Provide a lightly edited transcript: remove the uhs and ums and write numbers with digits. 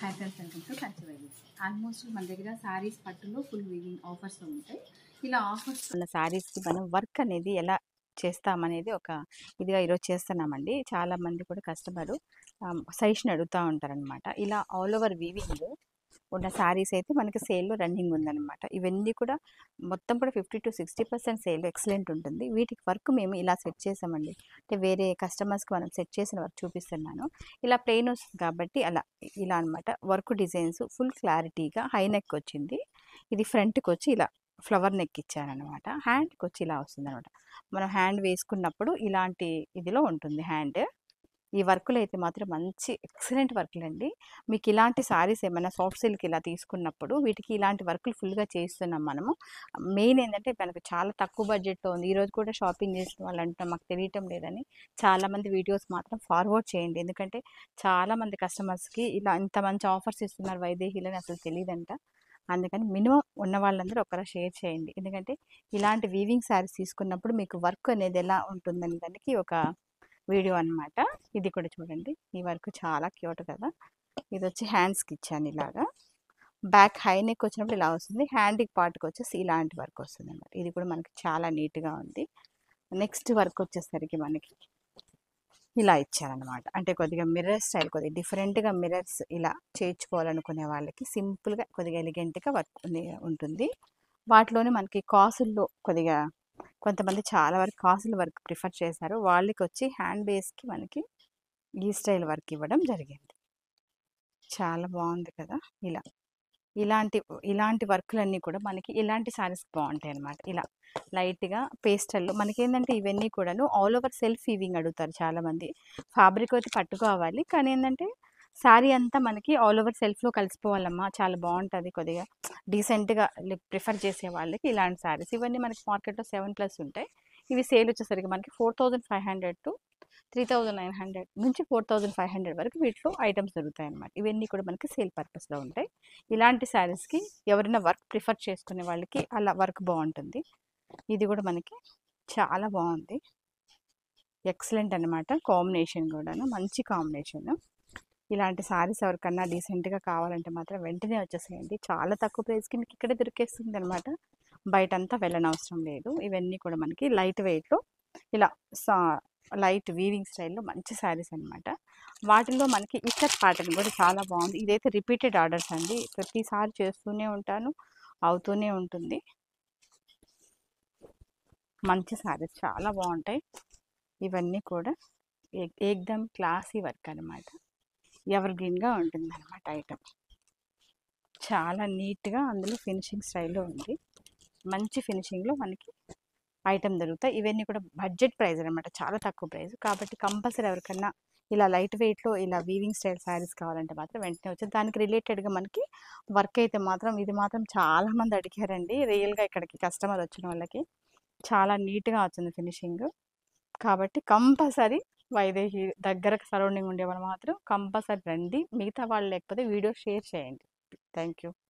Hi friends, welcome to Kanchi vibes. Almost మన దగ్గర శారీస్ పట్టులో ఫుల్ వీవింగ్ ఆఫర్స్ ఉంటాయి. ఇలా ఆఫర్స్ ఉన్న శారీస్కి మనం వర్క్ అనేది ఎలా చేస్తామనేది ఒక ఇదిగా ఈరోజు చేస్తున్నామండి. చాలామంది కూడా కస్టమరు సజెషన్ అడుగుతూ ఉంటారనమాట. ఇలా ఆల్ ఓవర్ వీవింగ్ ఉన్న శారీస్ అయితే మనకి సేల్లో రన్నింగ్ ఉందన్నమాట. ఇవన్నీ కూడా మొత్తం కూడా 50-60% సేల్ ఎక్సలెంట్ ఉంటుంది. వీటికి వర్క్ మేము ఇలా సెట్ చేసామండి. అంటే వేరే కస్టమర్స్కి మనం సెట్ చేసిన వర్క్ చూపిస్తున్నాను. ఇలా ప్లెయిన్ వస్తుంది కాబట్టి ఇలా అనమాట. వర్క్ డిజైన్స్ ఫుల్ క్లారిటీగా హై నెక్ వచ్చింది. ఇది ఫ్రంట్కి వచ్చి ఇలా ఫ్లవర్ నెక్ ఇచ్చారనమాట. హ్యాండ్కి వచ్చి ఇలా వస్తుంది అనమాట. మనం హ్యాండ్ వేసుకున్నప్పుడు ఇలాంటి ఇదిలో ఉంటుంది హ్యాండ్. ఈ వర్కులు అయితే మాత్రం మంచి ఎక్సలెంట్ వర్కులు అండి. మీకు ఇలాంటి శారీస్ ఏమైనా సాఫ్ట్ సిల్క్ ఇలా తీసుకున్నప్పుడు వీటికి ఇలాంటి వర్కులు ఫుల్గా చేస్తున్నాం మనము. మెయిన్ ఏంటంటే మనకు చాలా తక్కువ బడ్జెట్తో ఉంది. ఈరోజు కూడా షాపింగ్ చేసిన వాళ్ళంటే మాకు తెలియటం లేదని చాలామంది వీడియోస్ మాత్రం ఫార్వర్డ్ చేయండి. ఎందుకంటే చాలామంది కస్టమర్స్కి ఇలా ఇంత మంచి ఆఫర్స్ ఇస్తున్నారు వైదేహిలని అసలు తెలియదంట. అందుకని మినిమం ఉన్న వాళ్ళందరూ ఒకరు షేర్ చేయండి. ఎందుకంటే ఇలాంటి వీవింగ్ శారీస్ తీసుకున్నప్పుడు మీకు వర్క్ అనేది ఎలా ఉంటుందని దానికి ఒక వీడియో అనమాట. ఇది కూడా చూడండి. ఈ వర్క్ చాలా క్యూట్ కదా. ఇది వచ్చి హ్యాండ్స్కి ఇచ్చాను ఇలాగా. బ్యాక్ హై నెక్ వచ్చినప్పుడు ఇలా వస్తుంది. హ్యాండ్కి పార్ట్కి వచ్చేసి ఇలాంటి వర్క్ వస్తుంది అనమాట. ఇది కూడా మనకి చాలా నీట్గా ఉంది. నెక్స్ట్ వర్క్ వచ్చేసరికి మనకి ఇలా ఇచ్చారనమాట. అంటే కొద్దిగా మిర్రర్ స్టైల్, కొద్దిగా డిఫరెంట్గా మిర్రర్స్ ఇలా చేయించుకోవాలనుకునే వాళ్ళకి సింపుల్గా కొద్దిగా ఎలిగెంట్గా వర్క్ ఉంటుంది. వాటిలోనే మనకి కాసుల్లో కొద్దిగా కొంతమంది చాలా వరకు కాసుల వర్క్ ప్రిఫర్ చేశారు. వాళ్ళకి వచ్చి హ్యాండ్ బేస్కి మనకి ఈ స్టైల్ వర్క్ ఇవ్వడం జరిగింది. చాలా బాగుంది కదా. ఇలాంటి వర్క్లన్నీ కూడా మనకి ఇలాంటి శారీస్ బాగుంటాయి అనమాట. ఇలా లైట్గా పేస్టల్లో మనకి ఏంటంటే ఇవన్నీ కూడాను ఆల్ ఓవర్ సెల్ఫ్ వీవింగ్ అడుగుతారు చాలామంది. ఫ్యాబ్రిక్ అయితే పట్టుకోవాలి, కానీ ఏంటంటే శారీ అంతా మనకి ఆల్ ఓవర్ సెల్ఫ్లో కలిసిపోవాలమ్మా, చాలా బాగుంటుంది. కొద్దిగా డీసెంట్గా ప్రిఫర్ చేసే వాళ్ళకి ఇలాంటి శారీస్ ఇవన్నీ మనకి మార్కెట్లో 7+ ఉంటాయి. ఇవి సేల్ వచ్చేసరికి మనకి 4500 to 3900 నుంచి 4500 వరకు వీటిలో ఐటమ్స్ దొరుకుతాయి అన్నమాట. ఇవన్నీ కూడా మనకి సేల్ పర్పస్లో ఉంటాయి. ఇలాంటి శారీస్కి ఎవరైనా వర్క్ ప్రిఫర్ చేసుకునే వాళ్ళకి అలా వర్క్ బాగుంటుంది. ఇది కూడా మనకి చాలా బాగుంది, ఎక్సలెంట్ అనమాట. కాంబినేషన్ కూడాను మంచి కాంబినేషన్. ఇలాంటి శారీస్ ఎవరికన్నా డీసెంట్గా కావాలంటే మాత్రం వెంటనే వచ్చేసేయండి. చాలా తక్కువ ప్రైస్కి మీకు ఇక్కడే దొరికేస్తుంది అనమాట. బయటంతా వెళ్ళనవసరం లేదు. ఇవన్నీ కూడా మనకి లైట్ వెయిట్లో ఇలా లైట్ వీవింగ్ స్టైల్లో మంచి శారీస్ అనమాట. వాటిల్లో మనకి ఇక్కత్ ప్యాటర్న్ కూడా చాలా బాగుంది. ఇదైతే రిపీటెడ్ ఆర్డర్స్ అండి. ప్రతిసారి చేస్తూనే ఉంటాను, అవుతూనే ఉంటుంది. మంచి శారీస్ చాలా బాగుంటాయి. ఇవన్నీ కూడా ఏకదమ్ క్లాసీ వర్క్ అనమాట. ఎవర్ గ్రీన్గా ఉంటుంది అనమాట ఐటమ్. చాలా నీట్గా అందులో ఫినిషింగ్ స్టైల్లో ఉంది. మంచి ఫినిషింగ్లో మనకి ఐటమ్ దొరుకుతాయి. ఇవన్నీ కూడా బడ్జెట్ ప్రైస్ అనమాట, చాలా తక్కువ ప్రైస్. కాబట్టి కంపల్సరీ ఎవరికన్నా ఇలా లైట్ వెయిట్లో ఇలా వీవింగ్ స్టైల్ శారీస్ కావాలంటే మాత్రం వెంటనే వచ్చి దానికి రిలేటెడ్గా మనకి వర్క్ అయితే మాత్రం ఇది మాత్రం చాలామంది అడిగారండి. రియల్గా ఇక్కడికి కస్టమర్ వచ్చిన వాళ్ళకి చాలా నీట్గా వచ్చింది ఫినిషింగ్. కాబట్టి కంపల్సరీ వైదేహి దగ్గర సరౌండింగ్ ఉండే వాళ్ళు మాత్రం కంపల్సరీ రండి. మిగతా వాళ్ళు లేకపోతే వీడియో షేర్ చేయండి. Thank you.